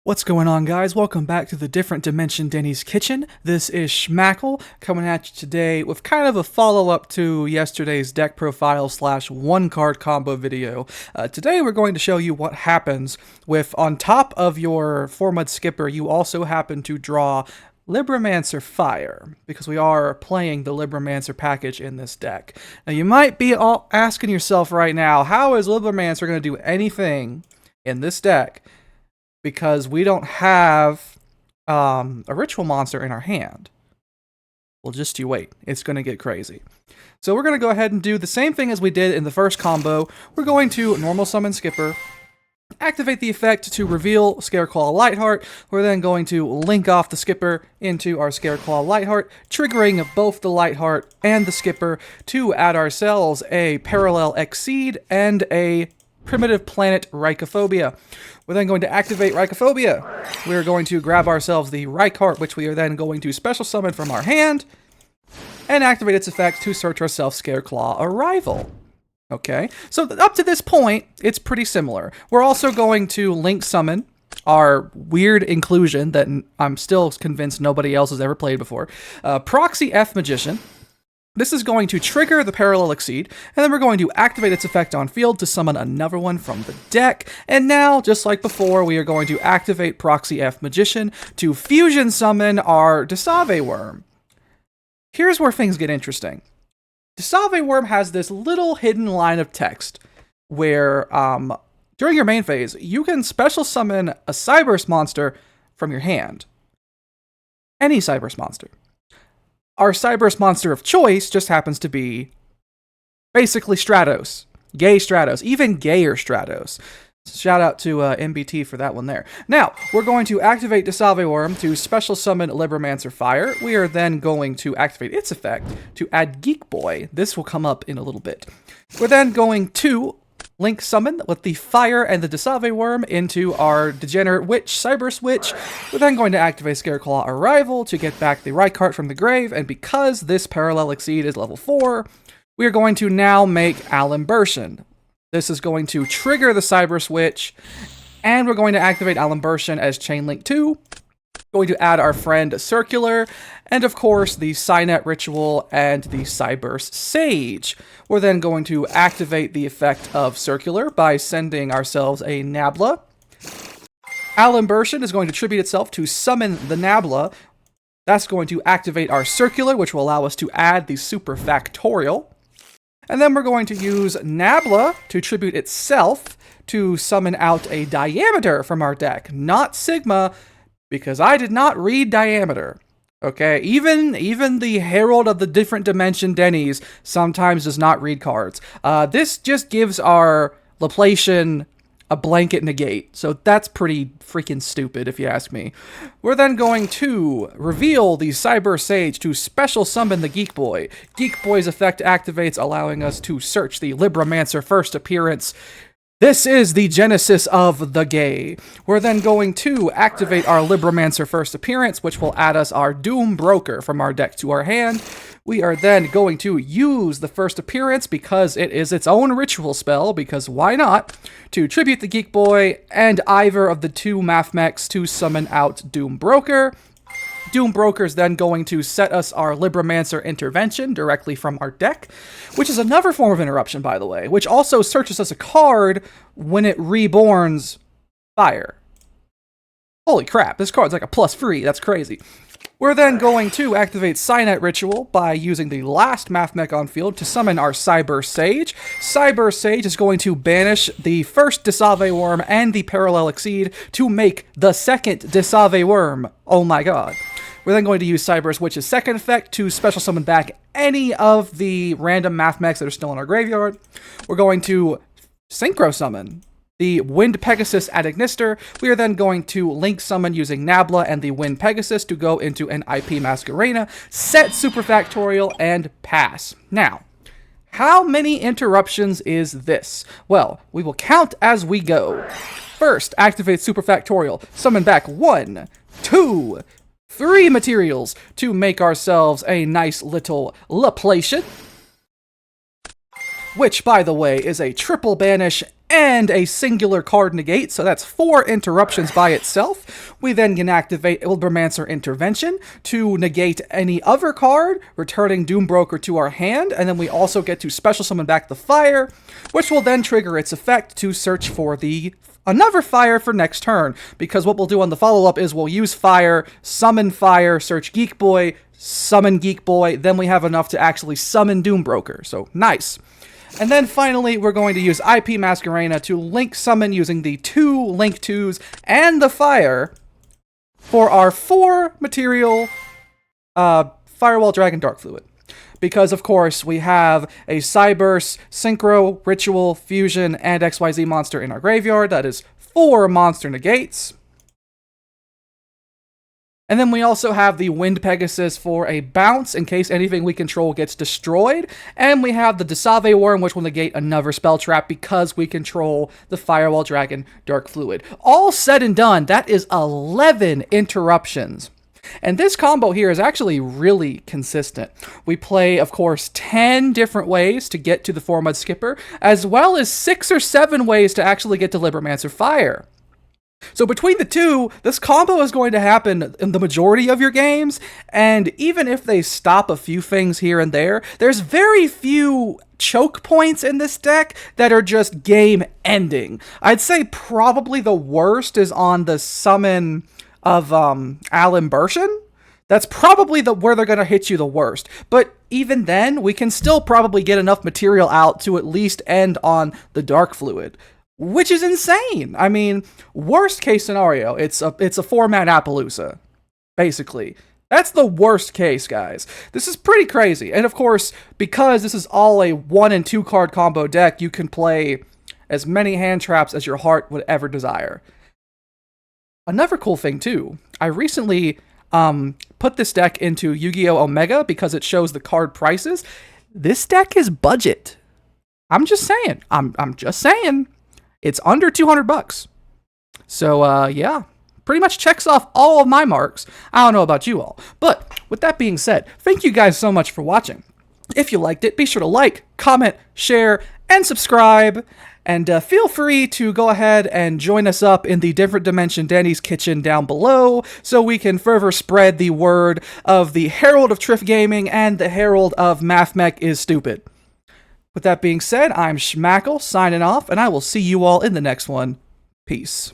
What's going on, guys? Welcome back to the Different Dimension Denny's Kitchen. This is Schmackle coming at you today with kind of a follow-up to yesterday's deck profile / one-card combo video. Today we're going to show you what happens with, on top of your 4-mud skipper, you also happen to draw Libromancer Fire, because we are playing the Libromancer package in this deck. Now you might be all asking yourself right now, how is Libromancer going to do anything in this deck? Because we don't have a ritual monster in our hand. Well, just you wait. It's going to get crazy. So we're going to go ahead and do the same thing as we did in the first combo. We're going to normal summon Skipper, activate the effect to reveal Scareclaw Lightheart. We're then going to link off the Skipper into our Scareclaw Lightheart, triggering both the Lightheart and the Skipper to add ourselves a Parallel Exceed and a Primitive Planet Reichophobia. We're then going to activate Reichophobia. We're going to grab ourselves the Reichheart, which we are then going to special summon from our hand, and activate its effect to search ourselves Scareclaw Arrival. Okay, so up to this point, it's pretty similar. We're also going to link summon our weird inclusion that I'm still convinced nobody else has ever played before. Proxy F Magician. This is going to trigger the Parallel Exceed, and then we're going to activate its effect on field to summon another one from the deck. And now, just like before, we are going to activate Proxy F Magician to fusion summon our Desave Worm. Here's where things get interesting. Desave Worm has this little hidden line of text where, during your main phase, you can special summon a Cyberse monster from your hand. Any Cyberse monster. Our Cyberse monster of choice just happens to be basically Stratos. Gay Stratos. Even gayer Stratos. Shout out to MBT for that one there. Now, we're going to activate Desave Worm to special summon Libromancer Fire. We are then going to activate its effect to add Geek Boy. This will come up in a little bit. We're then going to link summon with the Fire and the Desave Worm into our Degenerate Witch, Cyberse Witch. We're then going to activate Scareclaw Arrival to get back the Reichheart from the grave, and because this Parallel Exceed is level 4, we are going to now make Alimbertion. This is going to trigger the Cyberse Witch, and we're going to activate Alimbertion as Chain Link 2. Going to add our friend Circular, and of course the Cynet Ritual and the Cyberse Sage. We're then going to activate the effect of Circular by sending ourselves a Nabla. Alimbertion is going to tribute itself to summon the Nabla. That's going to activate our Circular, which will allow us to add the Super Factorial. And then we're going to use Nabla to tribute itself to summon out a Diameter from our deck, not Sigma, because I did not read Diameter. Okay, even the Herald of the Different Dimension Denny's sometimes does not read cards. This just gives our Laplacian a blanket negate, so that's pretty freaking stupid if you ask me. We're then going to reveal the Cyber Sage to special summon the Geek Boy. Geek Boy's effect activates, allowing us to search the Libromancer first appearance. This is the genesis of the gay. We're then going to activate our Libromancer first appearance, which will add us our Doom Broker from our deck to our hand. We are then going to use the first appearance because it is its own ritual spell, because why not, to tribute the Geek Boy and either of the two Mathmechs to summon out Doom Broker. Doom Broker is then going to set us our Libromancer Intervention directly from our deck, which is another form of interruption, by the way, which also searches us a card when it reborns Fire. Holy crap, this card's like a +3, that's crazy. We're then going to activate Cynet Ritual by using the last Mathmech on field to summon our Cyber Sage. Cyber Sage is going to banish the first Desave Worm and the Parallel Exceed to make the second Desave Worm. Oh my god. We're then going to use Cyberse Witch's second effect to special summon back any of the random Mathmechs that are still in our graveyard. We're going to Synchro Summon the Wind Pegasus at Ignister. We are then going to link summon using Nabla and the Wind Pegasus to go into an IP Masquerena, set Super Factorial, and pass. Now, how many interruptions is this? Well, we will count as we go. First, activate Super Factorial. Summon back 1, 2, 3 materials to make ourselves a nice little Laplacian, which, by the way, is a triple banish and a singular card negate, so that's 4 interruptions by itself. We then can activate Libromancer Intervention to negate any other card, returning Doombroker to our hand, and then we also get to special summon back the fire, which will then trigger its effect to search for another fire for next turn, because what we'll do on the follow-up is we'll use fire, search Geek Boy, summon Geek Boy, then we have enough to actually summon Doombroker, so nice. And then finally, we're going to use IP Masquerena to link summon using the 2 Link 2s and the fire for our 4 material Firewall Dragon Dark Fluid. Because, of course, we have a Cyburst, Synchro, Ritual, Fusion, and XYZ monster in our graveyard. That is 4 monster negates. And then we also have the Wind Pegasus for a bounce in case anything we control gets destroyed. And we have the Desave Worm, which will negate another spell trap because we control the Firewall Dragon Dark Fluid. All said and done, that is 11 interruptions. And this combo here is actually really consistent. We play, of course, 10 different ways to get to the 4-Mud Skipper, as well as 6 or 7 ways to actually get to Libromancer Fire. So between the two, this combo is going to happen in the majority of your games, and even if they stop a few things here and there, there's very few choke points in this deck that are just game-ending. I'd say probably the worst is on the summon of Alan Bershin. That's probably where they're going to hit you the worst. But even then, we can still probably get enough material out to at least end on the Dark Fluid, which is insane. I mean, worst case scenario, it's a 4-man Appaloosa, basically. That's the worst case, guys. This is pretty crazy. And of course, because this is all a 1- and 2-card combo deck, you can play as many hand traps as your heart would ever desire. Another cool thing, too, I recently put this deck into Yu-Gi-Oh! Omega because it shows the card prices. This deck is budget. I'm just saying. I'm just saying. It's under $200. So, yeah, pretty much checks off all of my marks. I don't know about you all. But with that being said, thank you guys so much for watching. If you liked it, be sure to like, comment, share, and subscribe. And feel free to go ahead and join us up in the Different Dimension Danny's Kitchen down below so we can further spread the word of the Herald of Triff Gaming and the Herald of Mathmech is Stupid. With that being said, I'm Schmackle, signing off, and I will see you all in the next one. Peace.